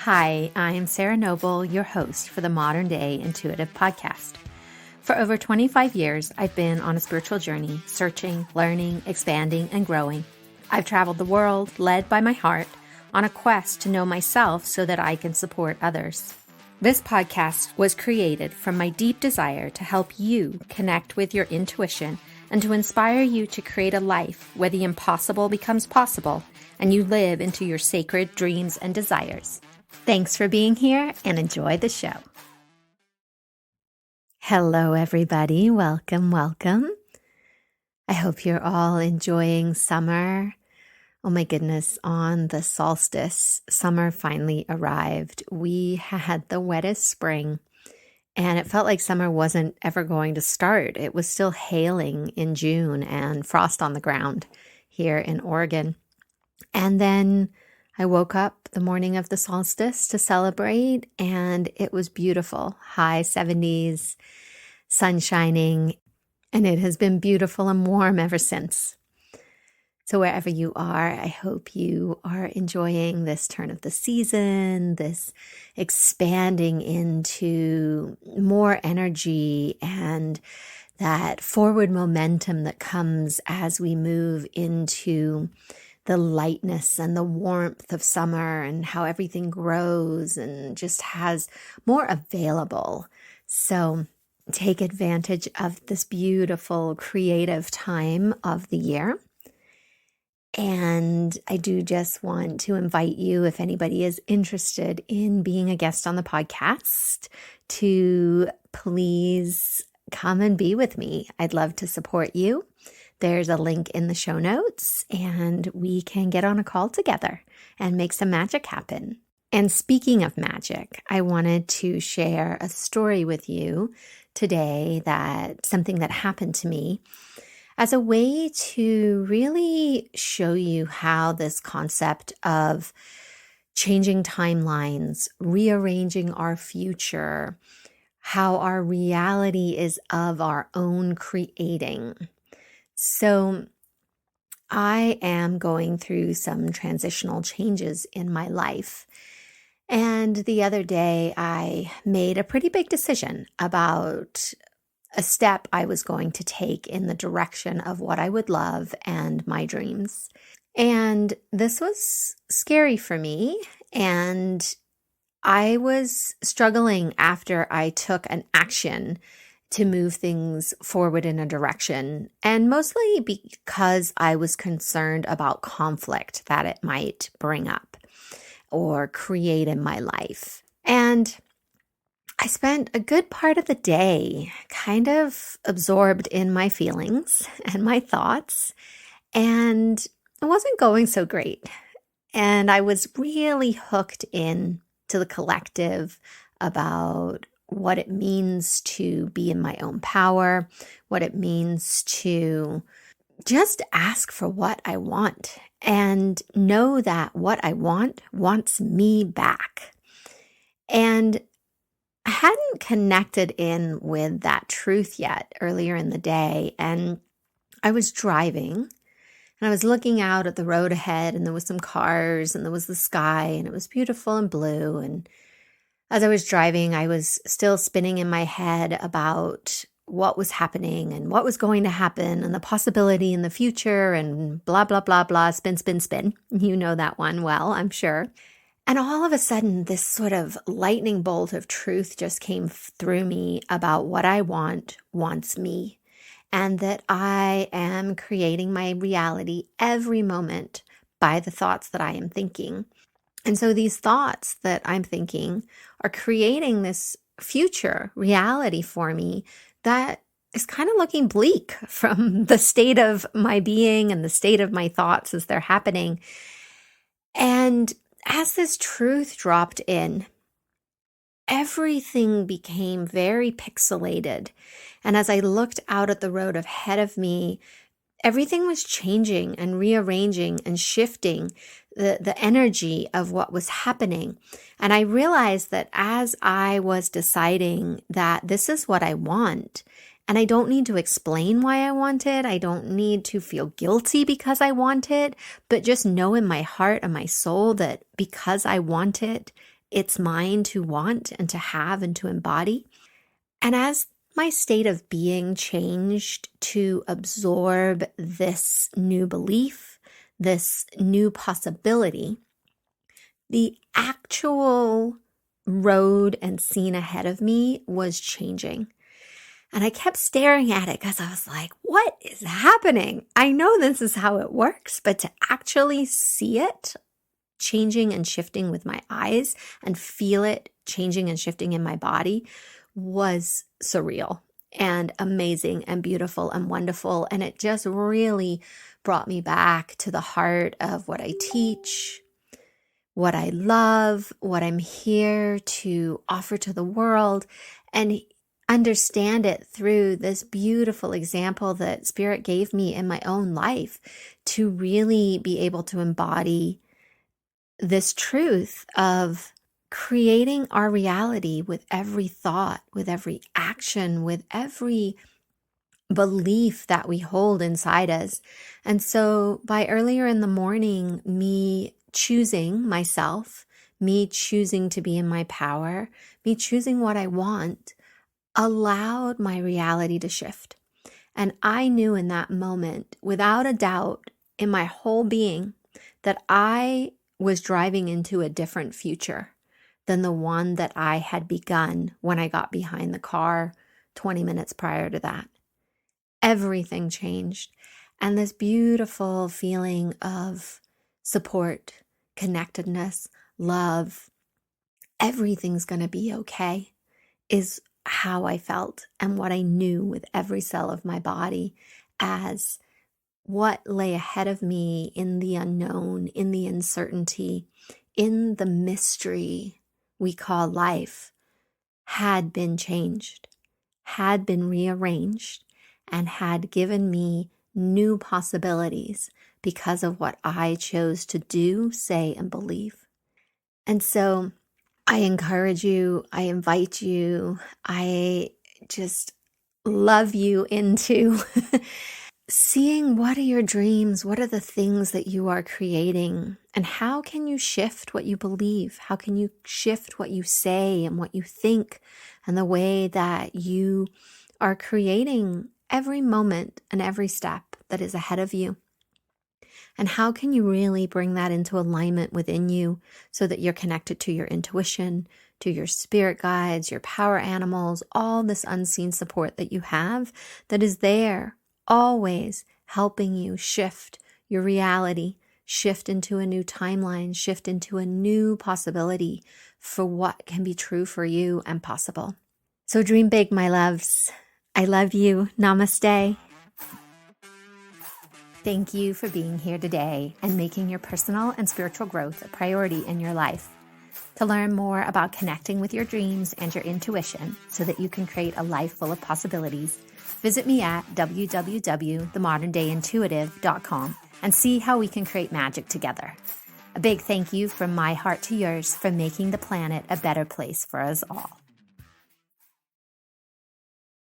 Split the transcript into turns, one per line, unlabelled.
Hi, I'm Sarah Noble, your host for the Modern Day Intuitive Podcast. For over 25 years, I've been on a spiritual journey, searching, learning, expanding, and growing. I've traveled the world, led by my heart, on a quest to know myself so that I can support others. This podcast was created from my deep desire to help you connect with your intuition and to inspire you to create a life where the impossible becomes possible and you live into your sacred dreams and desires. Thanks for being here and enjoy the show. Hello, everybody. Welcome. I hope you're all enjoying summer. Oh my goodness, on the solstice, summer finally arrived. We had the wettest spring and it felt like summer wasn't ever going to start. It was still hailing in June and frost on the ground here in Oregon. And then I woke up the morning of the solstice to celebrate, and it was beautiful. High 70s, sun shining, and it has been beautiful and warm ever since. So wherever you are, I hope you are enjoying this turn of the season, this expanding into more energy and that forward momentum that comes as we move into the lightness and the warmth of summer and how everything grows and just has more available. So take advantage of this beautiful creative time of the year. And I do just want to invite you, if anybody is interested in being a guest on the podcast, to please come and be with me. I'd love to support you. There's a link in the show notes and we can get on a call together and make some magic happen. And speaking of magic, I wanted to share a story with you today, that something that happened to me as a way to really show you how this concept of changing timelines, rearranging our future, how our reality is of our own creating. So I am going through some transitional changes in my life. And the other day, I made a pretty big decision about a step I was going to take in the direction of what I would love and my dreams. And this was scary for me. And I was struggling after I took an action to move things forward in a direction, and mostly because I was concerned about conflict that it might bring up or create in my life. And I spent a good part of the day kind of absorbed in my feelings and my thoughts, and it wasn't going so great. And I was really hooked in to the collective about what it means to be in my own power, what it means to just ask for what I want and know that what I want wants me back. And I hadn't connected in with that truth yet earlier in the day. And I was driving and I was looking out at the road ahead, and there was some cars and there was the sky and it was beautiful and blue. And as I was driving, I was still spinning in my head about what was happening and what was going to happen and the possibility in the future and blah, blah, blah, blah, spin, spin, spin. You know that one well, I'm sure. And all of a sudden, this sort of lightning bolt of truth just came through me about what I want wants me, and that I am creating my reality every moment by the thoughts that I am thinking. And so these thoughts that I'm thinking are creating this future reality for me that is kind of looking bleak from the state of my being and the state of my thoughts as they're happening. And as this truth dropped in, everything became very pixelated. And as I looked out at the road ahead of me, everything was changing and rearranging and shifting the energy of what was happening. And I realized that as I was deciding that this is what I want, and I don't need to explain why I want it, I don't need to feel guilty because I want it, but just know in my heart and my soul that because I want it, it's mine to want and to have and to embody. And as my state of being changed to absorb this new belief, this new possibility, the actual road and scene ahead of me was changing. And I kept staring at it because I was like, what is happening? I know this is how it works, but to actually see it changing and shifting with my eyes and feel it changing and shifting in my body was surreal and amazing and beautiful and wonderful. And it just really brought me back to the heart of what I teach, what I love, what I'm here to offer to the world, and understand it through this beautiful example that Spirit gave me in my own life to really be able to embody this truth of creating our reality with every thought, with every action, with every belief that we hold inside us. And so by earlier in the morning, me choosing myself, me choosing to be in my power, me choosing what I want, allowed my reality to shift. And I knew in that moment, without a doubt, in my whole being, that I was driving into a different future than the one that I had begun when I got behind the car 20 minutes prior to that. Everything changed. And this beautiful feeling of support, connectedness, love, everything's going to be okay, is how I felt and what I knew with every cell of my body as what lay ahead of me in the unknown, in the uncertainty, in the mystery we call life, had been changed, had been rearranged, and had given me new possibilities because of what I chose to do, say, and believe. And so I encourage you, I invite you, I just love you into seeing what are your dreams, what are the things that you are creating, and how can you shift what you believe? How can you shift what you say and what you think and the way that you are creating every moment and every step that is ahead of you? And how can you really bring that into alignment within you so that you're connected to your intuition, to your spirit guides, your power animals, all this unseen support that you have that is there, always helping you shift your reality, shift into a new timeline, shift into a new possibility for what can be true for you and possible. So dream big, my loves. I love you. Namaste. Thank you for being here today and making your personal and spiritual growth a priority in your life. To learn more about connecting with your dreams and your intuition so that you can create a life full of possibilities, visit me at www.themodernDayIntuitive.com and see how we can create magic together. A big thank you from my heart to yours for making the planet a better place for us all.